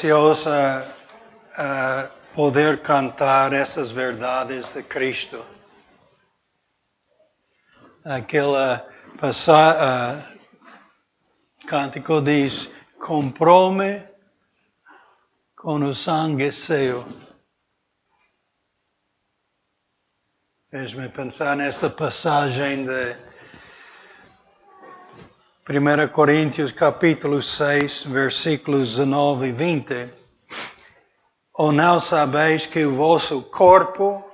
Preciosa poder cantar essas verdades de Cristo. Aquela cântico diz: comprou-me com o sangue seu. Fez-me pensar nesta passagem de 1 Coríntios capítulo 6, versículos 19 e 20. Ou não sabeis que o vosso corpo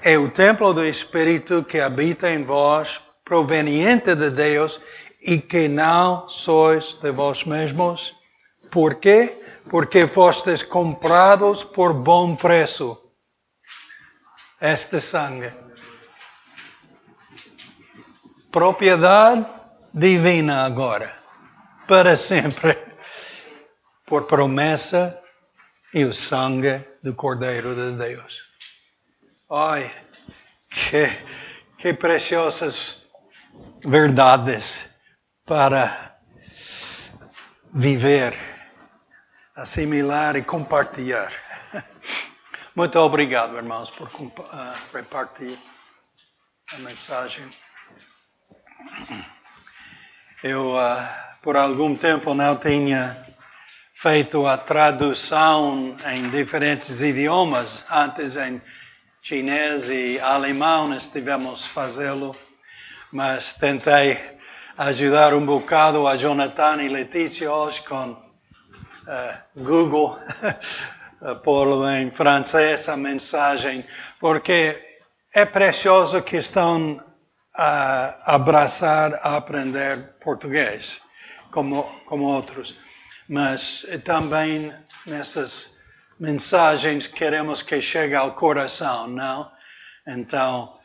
é o templo do Espírito que habita em vós, proveniente de Deus, e que não sois de vós mesmos? Por quê? Porque fostes comprados por bom preço. Este sangue. Propriedade divina agora, para sempre, por promessa e o sangue do Cordeiro de Deus. Ai, que preciosas verdades para viver, assimilar e compartilhar. Muito obrigado, irmãos, por repartir a mensagem. Eu, por algum tempo, não tinha feito a tradução em diferentes idiomas. Antes, em chinês e alemão, estivemos fazê-lo, mas tentei ajudar um bocado a Jonathan e Letícia hoje com Google, pô-lo em francês a mensagem, porque é precioso que estão a abraçar, a aprender português, como outros. Mas também nessas mensagens queremos que chegue ao coração, não? Então,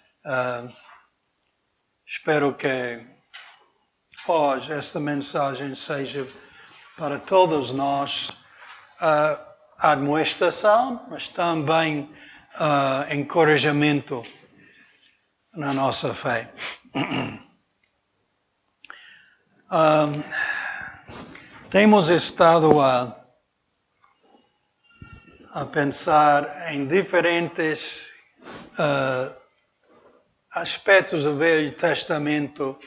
espero que hoje esta mensagem seja para todos nós admoestação, mas também encorajamento na nossa fé. Temos estado a pensar em diferentes aspectos do Velho Testamento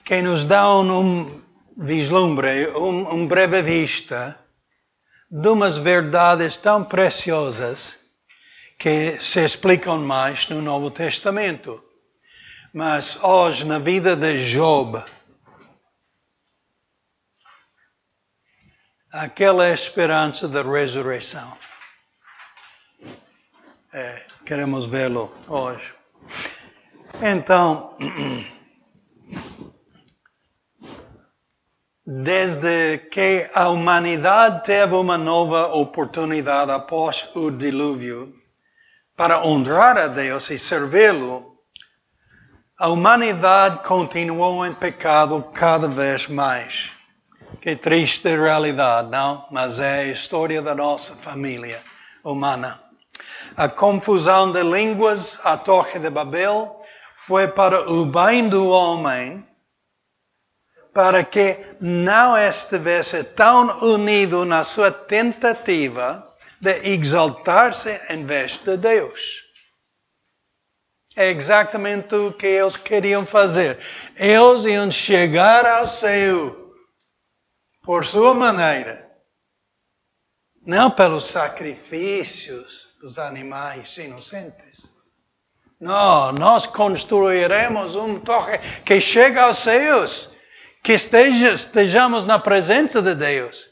que nos dão um vislumbre, uma breve vista de umas verdades tão preciosas que se explicam mais no Novo Testamento. Mas hoje, na vida de Job, aquela esperança da ressurreição. Queremos vê-lo hoje. Então, desde que a humanidade teve uma nova oportunidade após o dilúvio para honrar a Deus e servi-lo, a humanidade continuou em pecado cada vez mais. Que triste realidade, não? Mas é a história da nossa família humana. A confusão de línguas, a Torre de Babel, foi para o bem do homem, para que não estivesse tão unido na sua tentativa de exaltar-se em vez de Deus. É exatamente o que eles queriam fazer. Eles iam chegar ao céu por sua maneira. Não pelos sacrifícios dos animais inocentes. Não, nós construiremos uma torre que chegue aos céus. Que estejamos na presença de Deus.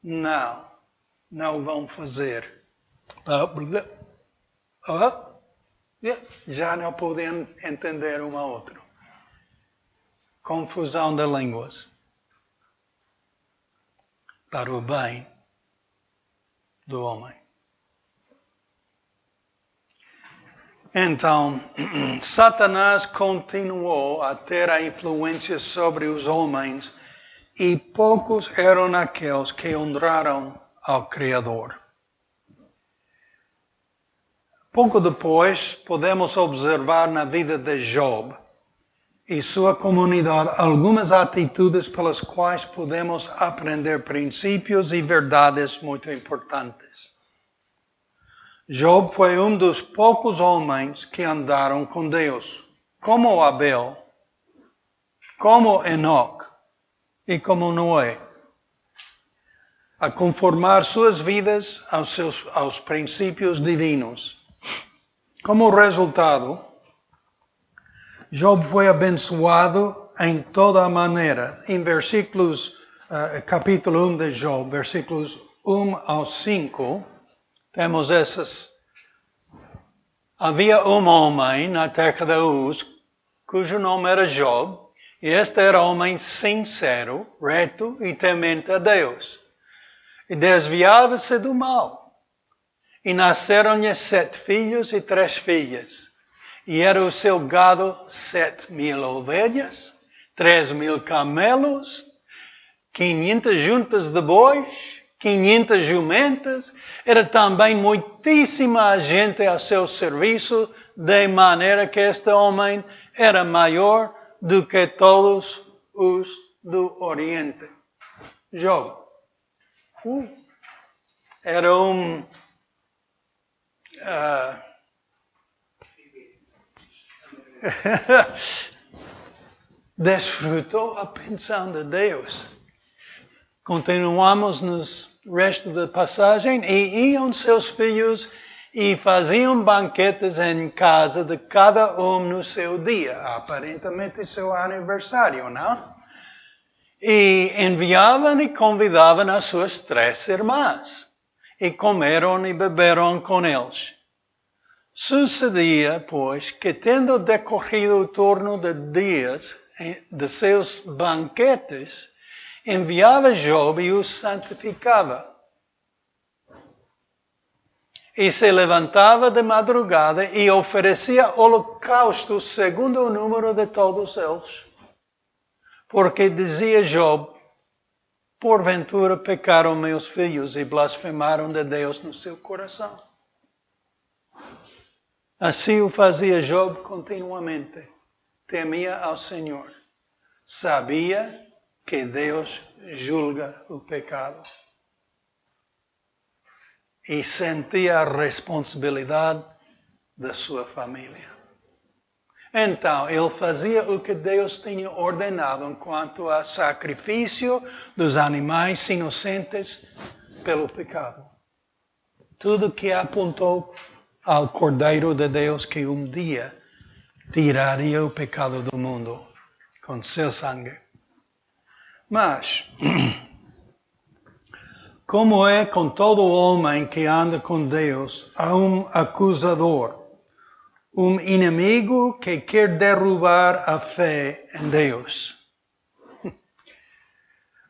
Não vão fazer. Já não podem entender um ao outro. Confusão de línguas. Para o bem do homem. Então, Satanás continuou a ter a influência sobre os homens e poucos eram aqueles que honraram ao Criador. Pouco depois, podemos observar na vida de Job e sua comunidade algumas atitudes pelas quais podemos aprender princípios e verdades muito importantes. Job foi dos poucos homens que andaram com Deus, como Abel, como Enoque e como Noé, a conformar suas vidas aos princípios divinos. Como resultado, Job foi abençoado em toda a maneira. Em capítulo 1 de Job, versículos 1 ao 5, temos essas. Havia um homem na terra de Uz, cujo nome era Job, e este era homem sincero, reto e temente a Deus. E desviava-se do mal. E nasceram-lhe 7 filhos e 3 filhas. E era o seu gado 7.000 ovelhas, 3.000 camelos, 500 juntas de bois, 500 jumentas. Era também muitíssima gente a seu serviço, de maneira que este homem era maior do que todos os do Oriente. Job. Era desfrutou a pensão de Deus. Continuamos no resto da passagem. E iam seus filhos e faziam banquetes em casa de cada um no seu dia. Aparentemente seu aniversário, não? E enviavam e convidavam as suas 3 irmãs. E comeram e beberam com eles. Sucedia, pois, que tendo decorrido o turno de dias de seus banquetes, enviava Job e os santificava. E se levantava de madrugada e oferecia holocaustos segundo o número de todos eles. Porque dizia Job, porventura pecaram meus filhos e blasfemaram de Deus no seu coração. Assim o fazia Job continuamente. Temia ao Senhor. Sabia que Deus julga o pecado. E sentia a responsabilidade da sua família. Então, ele fazia o que Deus tinha ordenado quanto ao sacrifício dos animais inocentes pelo pecado. Tudo que apontou ao Cordeiro de Deus que um dia tiraria o pecado do mundo com seu sangue. Mas, como é com todo homem que anda com Deus, há um acusador, um inimigo que quer derrubar a fé em Deus.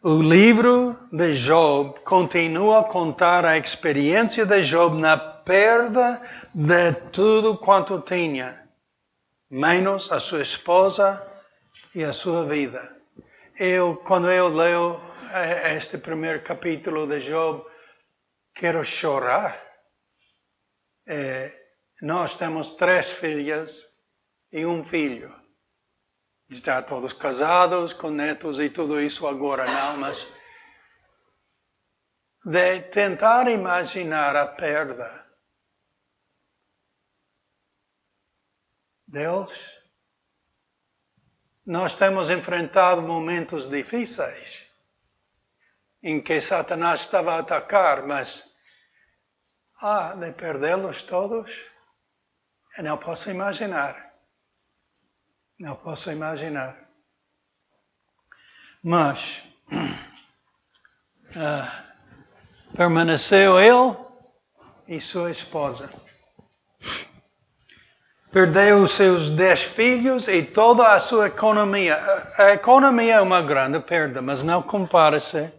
O livro de Job continua a contar a experiência de Job na perda de tudo quanto tinha, menos a sua esposa e a sua vida. Quando eu leio este primeiro capítulo de Job, quero chorar. Nós temos 3 filhas e um filho. Já todos casados, com netos e tudo isso agora não, mas de tentar imaginar a perda. Deus, nós temos enfrentado momentos difíceis em que Satanás estava a atacar, mas de perdê-los todos, eu não posso imaginar. Não posso imaginar. Mas permaneceu ele e sua esposa. Perdeu os seus 10 filhos e toda a sua economia. A economia é uma grande perda, mas não compara-se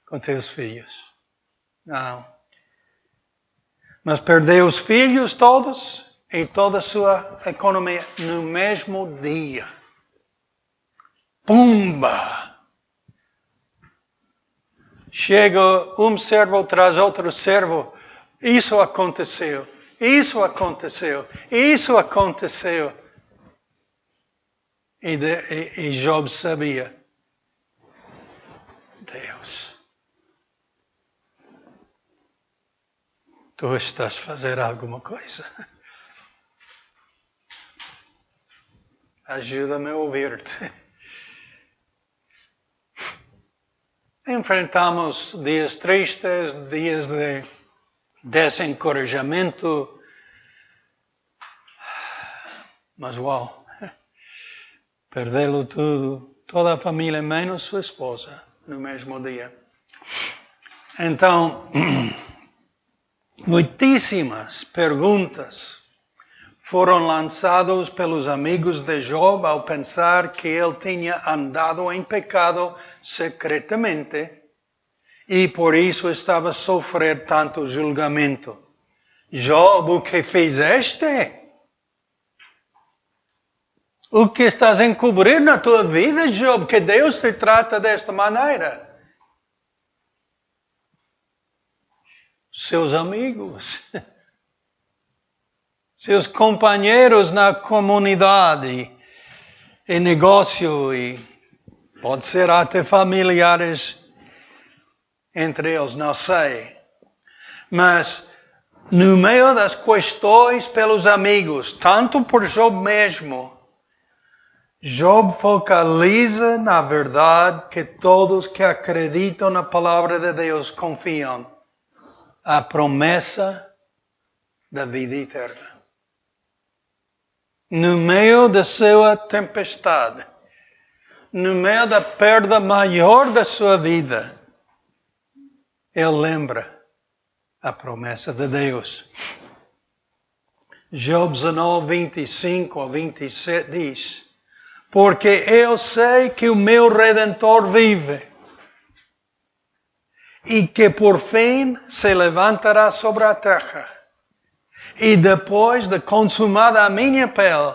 com teus filhos. Não. Mas perdeu os filhos todos e toda a sua economia no mesmo dia. Pumba! Chega um servo tras outro servo. Isso aconteceu. Isso aconteceu. Isso aconteceu. E Job sabia. Deus, tu estás a fazer alguma coisa. Ajuda-me a ouvir-te. Enfrentamos dias tristes, dias de desencorajamento. Mas uau, perdê-lo tudo, toda a família menos sua esposa, no mesmo dia. Então, muitíssimas perguntas foram lançadas pelos amigos de Job ao pensar que ele tinha andado em pecado secretamente e por isso estava a sofrer tanto julgamento. Job, o que fizeste? O que estás a encobrir na tua vida, Job? Que Deus te trata desta maneira? Seus amigos, seus companheiros na comunidade e negócio, e pode ser até familiares entre eles, não sei. Mas no meio das questões pelos amigos, tanto por Job mesmo, Job focaliza na verdade que todos que acreditam na palavra de Deus confiam. A promessa da vida eterna. No meio da sua tempestade, no meio da perda maior da sua vida, ele lembra a promessa de Deus. Job 19, 25 a 27 diz: porque eu sei que o meu Redentor vive e que por fim se levantará sobre a terra. E depois de consumada a minha pele,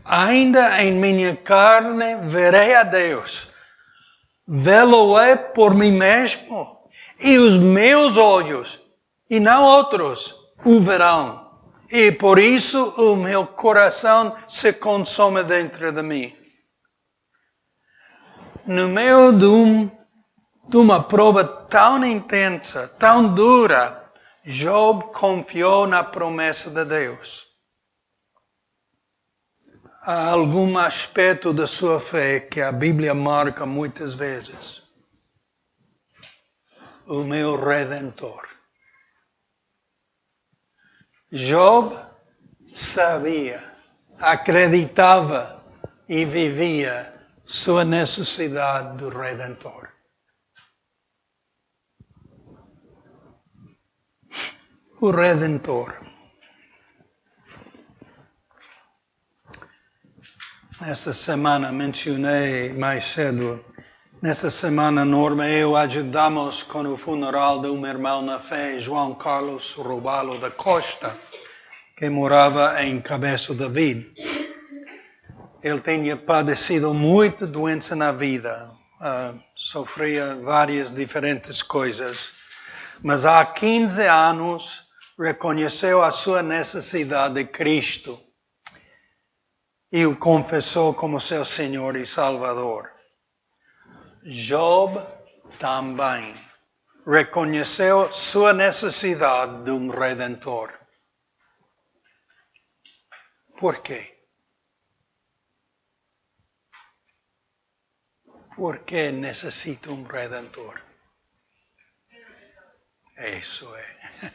ainda em minha carne verei a Deus. Vê-lo-ei por mim mesmo, e os meus olhos, e não outros, o verão. E por isso o meu coração se consome dentro de mim. No meio de uma prova tão intensa, tão dura, Job confiou na promessa de Deus. Há algum aspecto da sua fé que a Bíblia marca muitas vezes. O meu Redentor. Job sabia, acreditava e vivia sua necessidade do Redentor. O Redentor. Esta semana mencionei mais cedo. Nesta semana, Norma e eu ajudamos com o funeral de um irmão na fé, João Carlos Robalo da Costa, que morava em Cabeça David. Ele tinha padecido muita doença na vida, sofria várias diferentes coisas, mas há 15 anos reconheceu a sua necessidade de Cristo e o confessou como seu Senhor e Salvador. Job também reconheceu sua necessidade de um Redentor. Por quê? Por que necessita um Redentor? Isso é.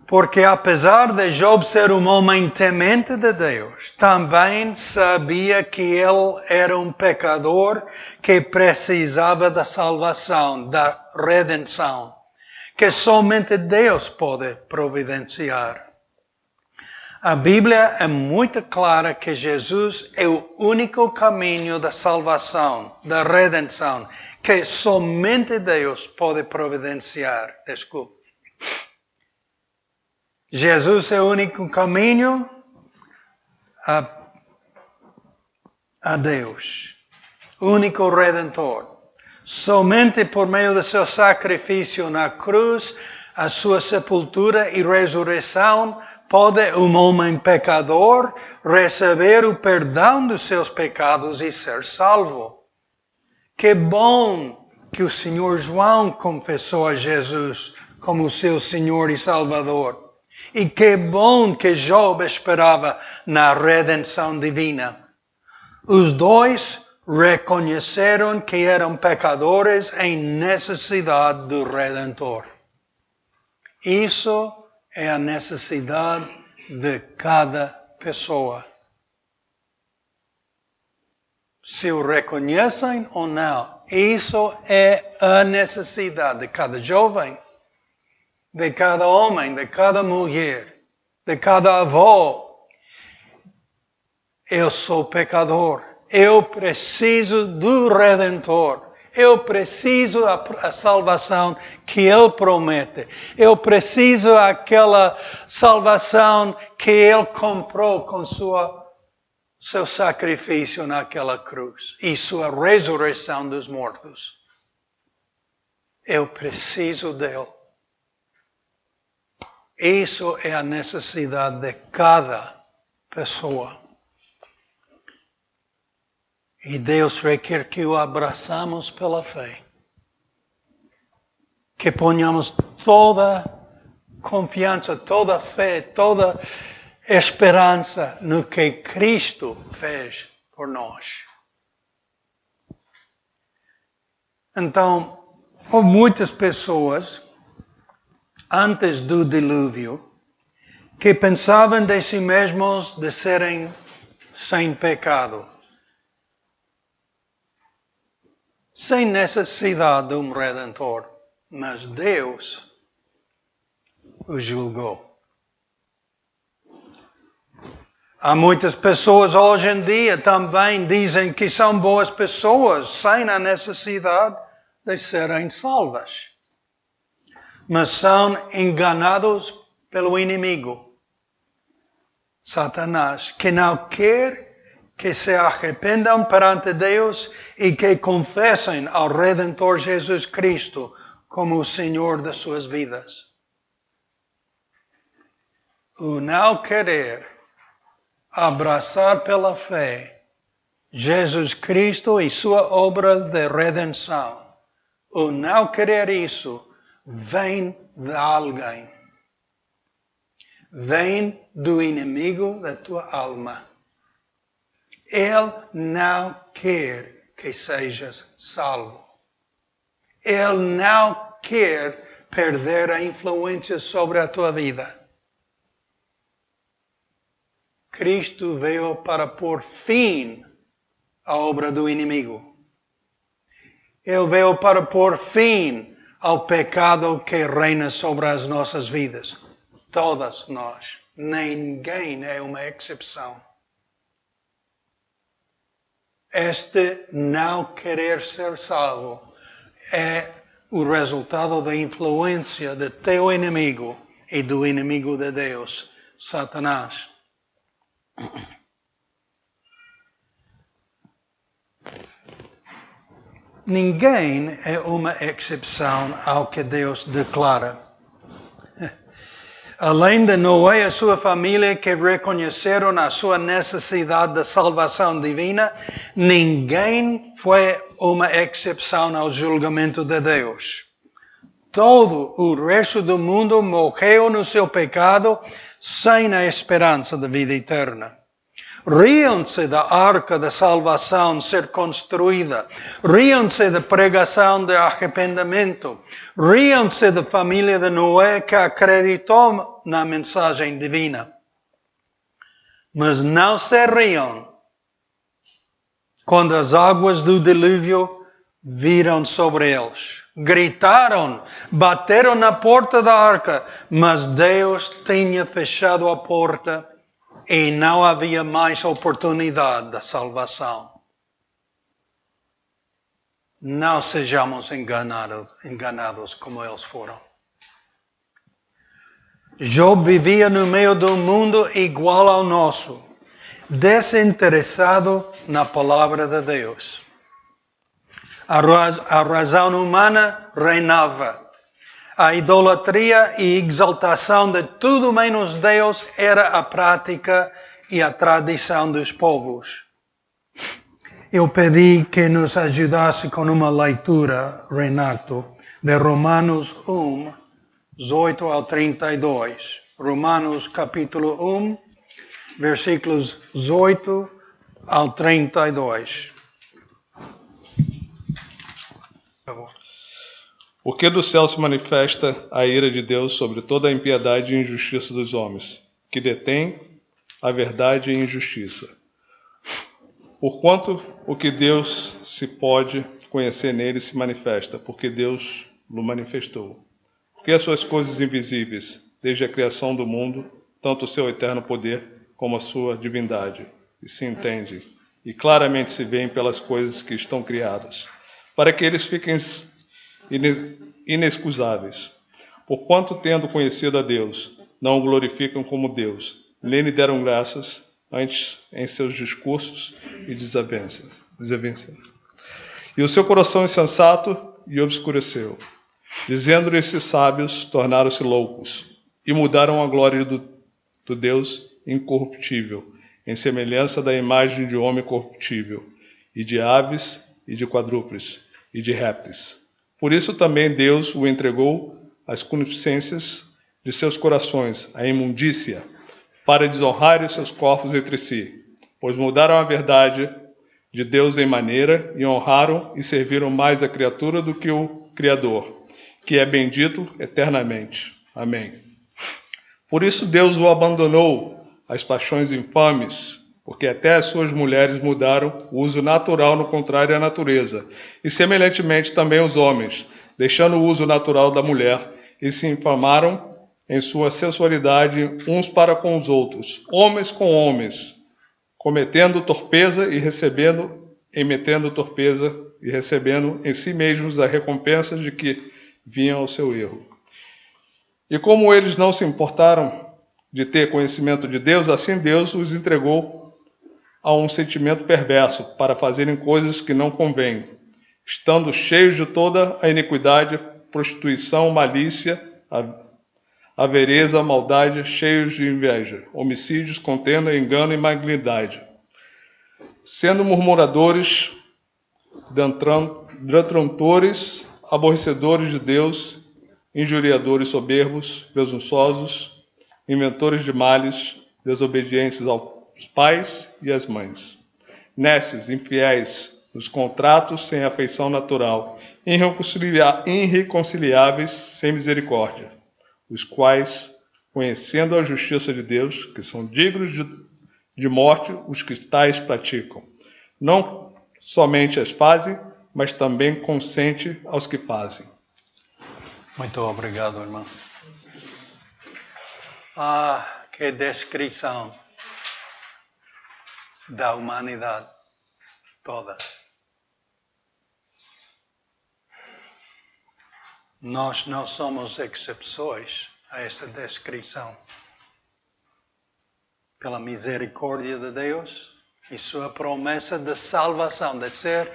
Porque apesar de Job ser um homem temente de Deus, também sabia que ele era um pecador que precisava da salvação, da redenção, que somente Deus pode providenciar. A Bíblia é muito clara que Jesus é o único caminho da salvação, da redenção, que somente Deus pode providenciar. Desculpe. Jesus é o único caminho a Deus, único Redentor. Somente por meio do seu sacrifício na cruz, a sua sepultura e ressurreição, pode um homem pecador receber o perdão dos seus pecados e ser salvo. Que bom que o Senhor João confessou a Jesus como seu Senhor e Salvador. E que bom que Job esperava na redenção divina. Os dois reconheceram que eram pecadores em necessidade do Redentor. Isso é a necessidade de cada pessoa. Se o reconhecem ou não, isso é a necessidade de cada jovem, de cada homem, de cada mulher, de cada avô. Eu sou pecador. Eu preciso do Redentor. Eu preciso a salvação que Ele promete. Eu preciso aquela salvação que Ele comprou com seu sacrifício naquela cruz e sua ressurreição dos mortos. Eu preciso dele. Isso é a necessidade de cada pessoa. E Deus requer que o abraçamos pela fé. Que ponhamos toda confiança, toda fé, toda esperança no que Cristo fez por nós. Então, houve muitas pessoas, antes do dilúvio, que pensavam de si mesmos de serem sem pecado. Sem necessidade de um Redentor, mas Deus o julgou. Há muitas pessoas hoje em dia também dizem que são boas pessoas, sem a necessidade de serem salvas. Mas são enganados pelo inimigo, Satanás, que não quer que se arrependam perante Deus e que confessem ao Redentor Jesus Cristo como o Senhor das suas vidas. O não querer abraçar pela fé Jesus Cristo e sua obra de redenção, o não querer isso, vem de alguém. Vem do inimigo da tua alma. Ele não quer que sejas salvo. Ele não quer perder a influência sobre a tua vida. Cristo veio para pôr fim à obra do inimigo. Ele veio para pôr fim ao pecado que reina sobre as nossas vidas. Todas nós. Ninguém é uma exceção. Este não querer ser salvo é o resultado da influência de teu inimigo e do inimigo de Deus, Satanás. Ninguém é uma exceção ao que Deus declara. Além de Noé e a sua família que reconheceram a sua necessidade de salvação divina, ninguém foi uma exceção ao julgamento de Deus. Todo o resto do mundo morreu no seu pecado sem a esperança da vida eterna. Riam-se da arca da salvação ser construída. Riam-se da pregação de arrependimento. Riam-se da família de Noé que acreditou na mensagem divina. Mas não se riam quando as águas do dilúvio viram sobre eles. Gritaram, bateram na porta da arca, mas Deus tinha fechado a porta e não havia mais oportunidade da salvação. Não sejamos enganados como eles foram. Job vivia no meio de um mundo igual ao nosso, desinteressado na palavra de Deus. A razão humana reinava. A idolatria e exaltação de tudo menos Deus era a prática e a tradição dos povos. Eu pedi que nos ajudasse com uma leitura, Renato, de Romanos 1, 18 ao 32. Romanos capítulo 1, versículos 18 ao 32. Porque do céu se manifesta a ira de Deus sobre toda a impiedade e injustiça dos homens, que detêm a verdade e injustiça. Porquanto o que Deus se pode conhecer nele se manifesta, porque Deus o manifestou. Porque as suas coisas invisíveis, desde a criação do mundo, tanto o seu eterno poder como a sua divindade, e se entende, e claramente se veem pelas coisas que estão criadas, para que eles fiquem inexcusáveis. Porquanto, tendo conhecido a Deus, não o glorificam como Deus, nem lhe deram graças, antes em seus discursos e desavenças. E o seu coração insensato e obscureceu. Dizendo-lhe esses sábios, tornaram-se loucos, e mudaram a glória do Deus incorruptível, em semelhança da imagem de homem corruptível, e de aves, e de quadrúpedes, e de répteis. Por isso também Deus o entregou às concupiscências de seus corações, à imundícia, para desonrarem os seus corpos entre si, pois mudaram a verdade de Deus em maneira, e honraram e serviram mais a criatura do que o Criador, que é bendito eternamente. Amém. Por isso Deus o abandonou às paixões infames, porque até as suas mulheres mudaram o uso natural no contrário à natureza, e semelhantemente também os homens, deixando o uso natural da mulher, e se infamaram em sua sensualidade uns para com os outros, homens com homens, cometendo torpeza e recebendo em si mesmos a recompensa de que vinham ao seu erro. E como eles não se importaram de ter conhecimento de Deus, assim Deus os entregou a um sentimento perverso, para fazerem coisas que não convêm, estando cheios de toda a iniquidade, prostituição, malícia, avareza, maldade, cheios de inveja, homicídios, contenda, engano e malignidade, sendo murmuradores, detrantores, aborrecedores de Deus, injuriadores soberbos, presunçosos, inventores de males, desobedientes aos pais e às mães, nécios, infiéis, nos contratos, sem afeição natural, irreconciliáveis, sem misericórdia, os quais, conhecendo a justiça de Deus, que são dignos de morte os que tais praticam, não somente as fazem, mas também consente aos que fazem. Muito obrigado, irmão. Que descrição da humanidade toda. Nós não somos exceções a essa descrição. Pela misericórdia de Deus e sua promessa de salvação, de ser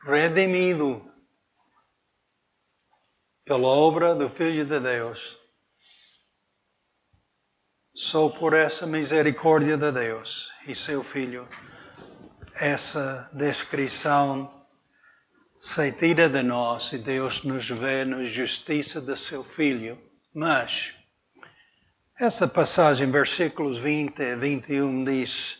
redimido pela obra do Filho de Deus. Só por essa misericórdia de Deus e seu Filho, essa descrição se tira de nós e Deus nos vê na justiça de seu Filho. Mas essa passagem, versículos 20 e 21, diz: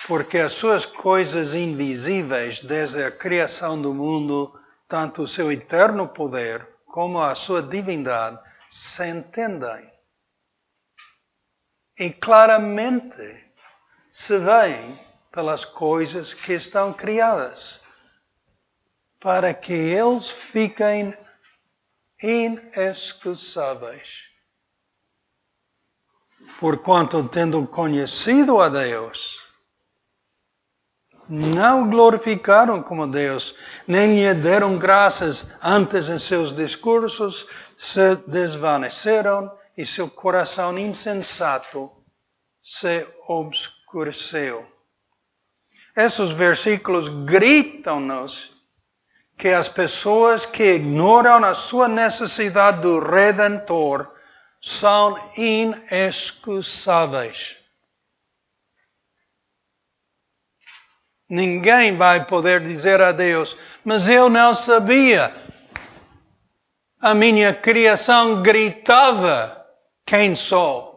porque as suas coisas invisíveis, desde a criação do mundo, tanto o seu eterno poder como a sua divindade, se entendem. E claramente se veem pelas coisas que estão criadas, para que eles fiquem inexcusáveis. Porquanto, tendo conhecido a Deus, não glorificaram como Deus, nem lhe deram graças, antes em seus discursos se desvaneceram e seu coração insensato se obscureceu. Esses versículos gritam-nos que as pessoas que ignoram a sua necessidade do Redentor são inexcusáveis. Ninguém vai poder dizer a Deus, mas eu não sabia. A minha criação gritava quem sou.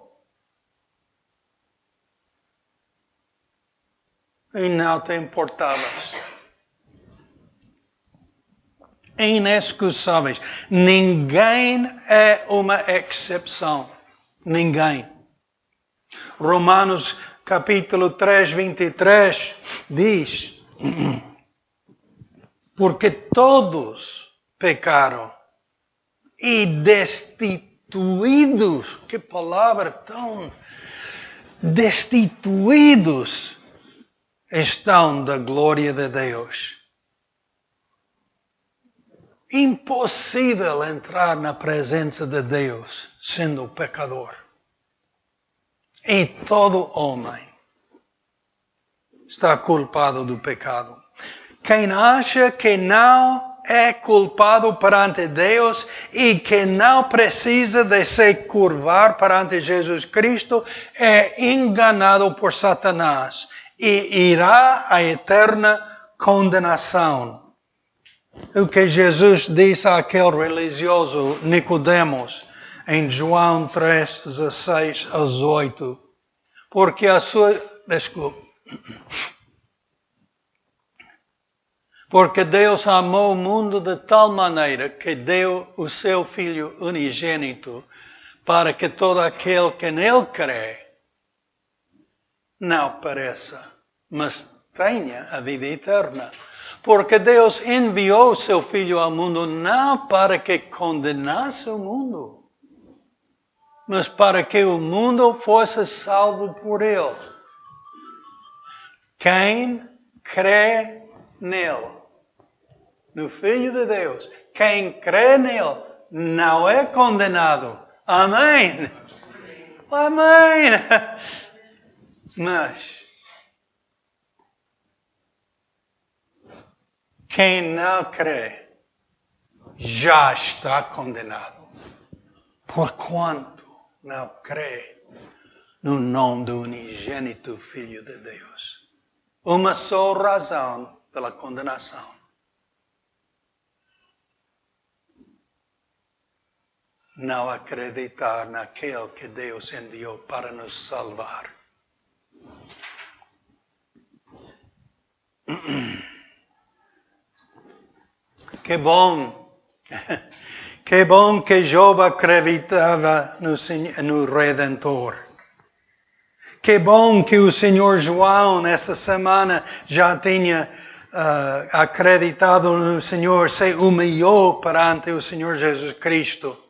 E não te importavas. Inexcusáveis. Ninguém é uma exceção. Ninguém. Romanos capítulo 3, 23 diz: porque todos pecaram e destituídos, que palavra tão destituídos estão da glória de Deus. Impossível entrar na presença de Deus sendo pecador. E todo homem está culpado do pecado. Quem acha que não é culpado perante Deus e que não precisa de se curvar perante Jesus Cristo é enganado por Satanás e irá à eterna condenação. O que Jesus disse àquele religioso Nicodemos em João 3, 16 a 18. Porque a sua... Desculpe. Porque Deus amou o mundo de tal maneira que deu o seu Filho unigênito para que todo aquele que nele crê não pereça, mas tenha a vida eterna. Porque Deus enviou o seu Filho ao mundo não para que condenasse o mundo, mas para que o mundo fosse salvo por ele. Quem crê nele, no Filho de Deus, quem crê nele, não é condenado. Amém? Amém! Mas quem não crê já está condenado. Porquanto não crê no nome do unigênito Filho de Deus. Uma só razão pela condenação. Não acreditar naquele que Deus enviou para nos salvar. Que bom! Que bom que Job acreditava no Redentor. Que bom que o Senhor João, nessa semana, já tinha acreditado no Senhor, se humilhou perante o Senhor Jesus Cristo.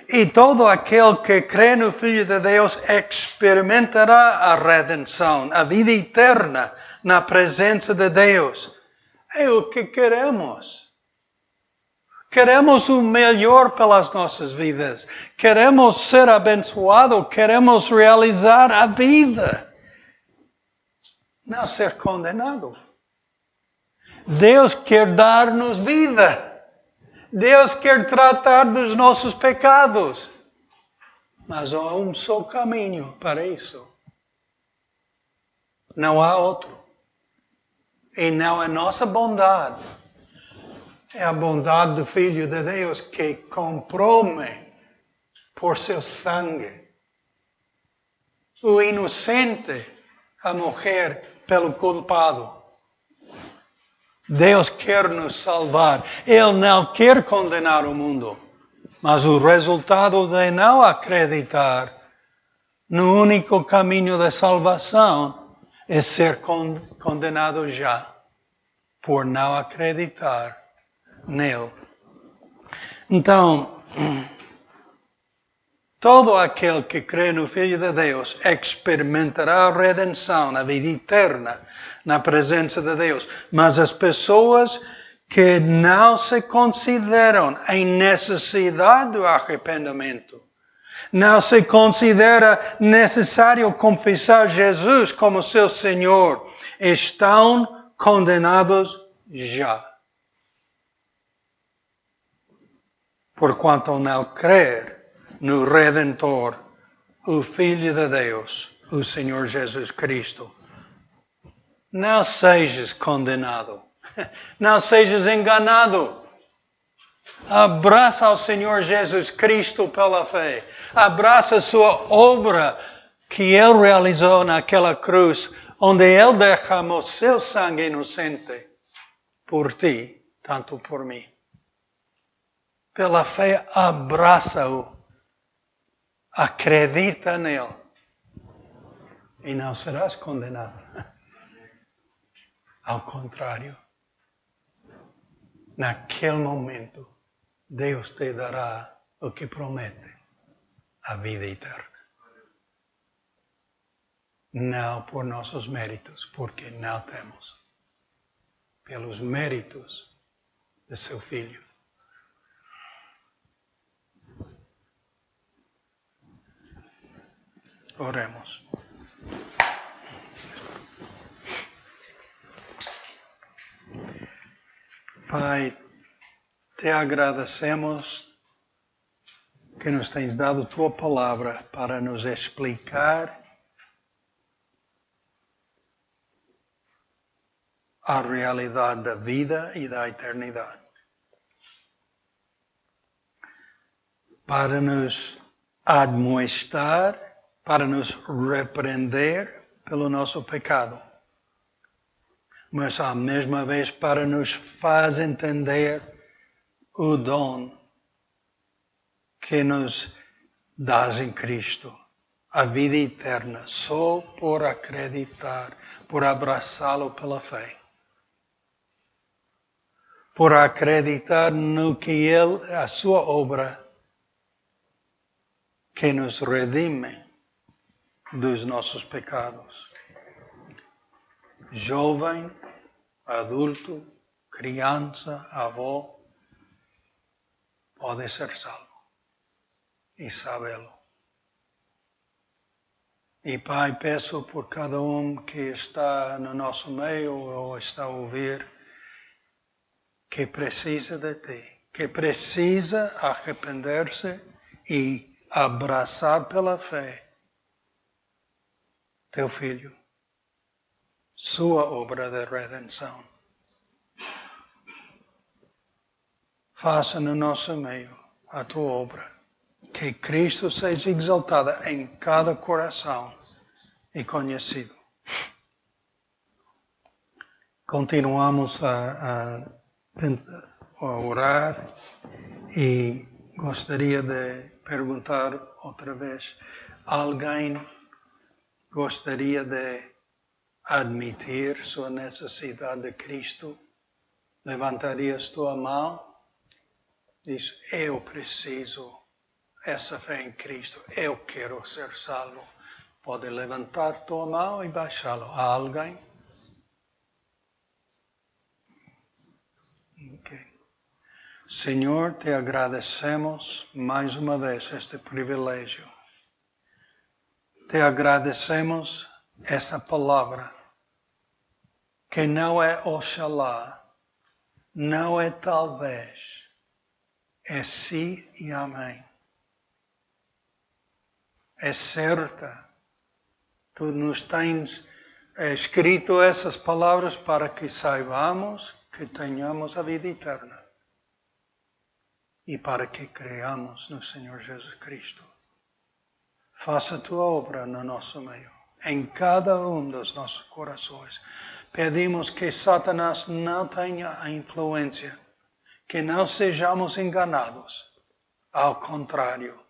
E todo aquele que crê no Filho de Deus experimentará a redenção, a vida eterna na presença de Deus. É o que queremos. Queremos o melhor pelas nossas vidas. Queremos ser abençoados. Queremos realizar a vida. Não ser condenado. Deus quer dar-nos vida. Deus quer tratar dos nossos pecados. Mas há um só caminho para isso. Não há outro. E não é nossa bondade. É a bondade do Filho de Deus que comprou-me por seu sangue. O inocente a morrer pelo culpado. Deus quer nos salvar. Ele não quer condenar o mundo. Mas o resultado de não acreditar no único caminho da salvação é ser condenado já por não acreditar nele. Então, todo aquele que crê no Filho de Deus experimentará a redenção, a vida eterna na presença de Deus. Mas as pessoas que não se consideram em necessidade do arrependimento, não se considera necessário confessar Jesus como seu Senhor, estão condenados já. Porquanto ao não crer no Redentor, o Filho de Deus, o Senhor Jesus Cristo, não sejas condenado, não sejas enganado. Abraça ao Senhor Jesus Cristo pela fé. Abraça a sua obra que Ele realizou naquela cruz, onde Ele derramou seu sangue inocente por ti, tanto por mim. Pela fé, abraça-o. Acredita nele. E não serás condenado. Ao contrário, naquele momento, Deus te dará o que promete, a vida eterna. Não por nossos méritos, porque não temos. Pelos méritos de seu Filho. Oremos. Pai, te agradecemos que nos tens dado tua palavra para nos explicar a realidade da vida e da eternidade. Para nos admoestar, para nos repreender pelo nosso pecado. Mas à mesma vez para nos fazer entender o dom que nos dás em Cristo. A vida eterna, só por acreditar, por abraçá-lo pela fé. Por acreditar no que Ele, a sua obra, que nos redime dos nossos pecados. Jovem, adulto, criança, avô, pode ser salvo e sabê-lo. E Pai, peço por cada um que está no nosso meio ou está a ouvir, que precisa de Ti, que precisa arrepender-se e abraçar pela fé Teu Filho, sua obra de redenção. Faça no nosso meio a Tua obra, que Cristo seja exaltado em cada coração e conhecido. Continuamos a orar e gostaria de perguntar outra vez, alguém gostaria de admitir sua necessidade de Cristo? Levantarias tua mão? Diz, eu preciso essa fé em Cristo. Eu quero ser salvo. Pode levantar tua mão e baixá-lo. Há alguém? Ok. Senhor, te agradecemos mais uma vez este privilégio. Te agradecemos essa palavra, que não é oxalá, não é talvez, é sim e amém. É certa. Tu nos tens escrito essas palavras para que saibamos que tenhamos a vida eterna e para que creamos no Senhor Jesus Cristo. Faça a tua obra no nosso meio, em cada um dos nossos corações. Pedimos que Satanás não tenha a influência, que não sejamos enganados. Ao contrário,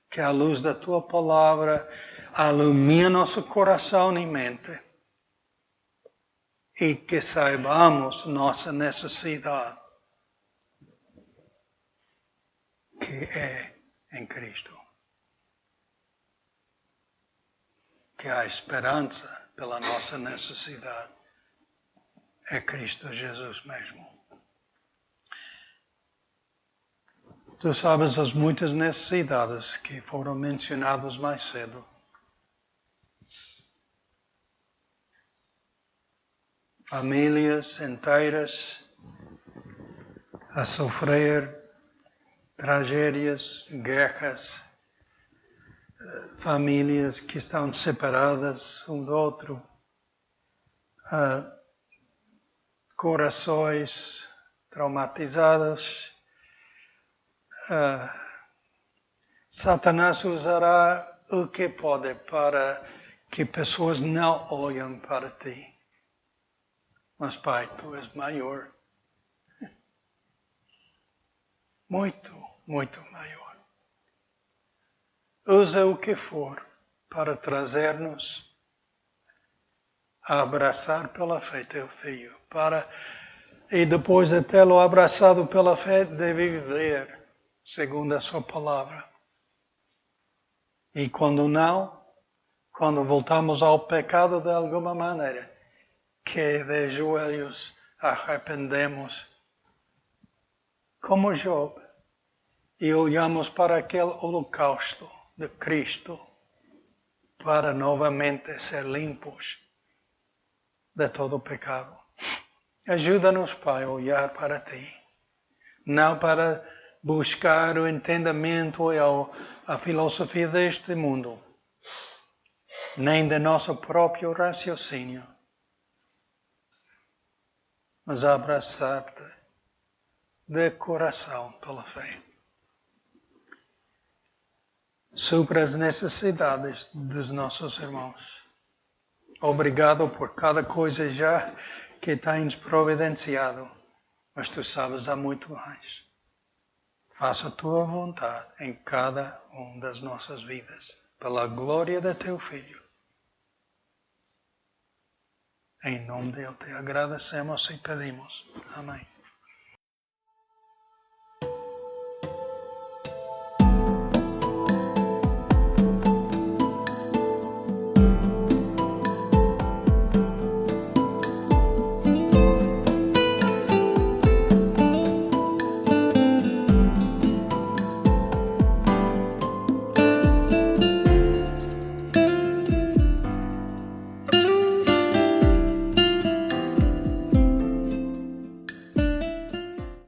que a luz da tua palavra ilumine nosso coração e mente. E que saibamos nossa necessidade, que é em Cristo. Que a esperança pela nossa necessidade é Cristo Jesus mesmo. Tu sabes as muitas necessidades que foram mencionadas mais cedo. Famílias inteiras a sofrer tragédias, guerras, famílias que estão separadas um do outro, corações traumatizados. Satanás usará o que pode para que pessoas não olhem para ti. Mas, Pai, Tu és maior. Muito, muito maior. Usa o que for para trazer-nos a abraçar pela fé Teu Filho. E depois de tê-lo abraçado pela fé, de viver segundo a Sua palavra. E quando não, quando voltamos ao pecado de alguma maneira, que de joelhos arrependemos, como Job, e olhamos para aquele holocausto de Cristo para novamente ser limpos de todo o pecado. Ajuda-nos, Pai, a olhar para Ti, não para buscar o entendimento e a filosofia deste mundo, nem de nosso próprio raciocínio, mas abraçar-te de coração pela fé. Supra as necessidades dos nossos irmãos. Obrigado por cada coisa já que tens providenciado, mas Tu sabes há muito mais. Faça a Tua vontade em cada uma das nossas vidas, pela glória de Teu Filho. Em nome dele te agradecemos e pedimos. Amém.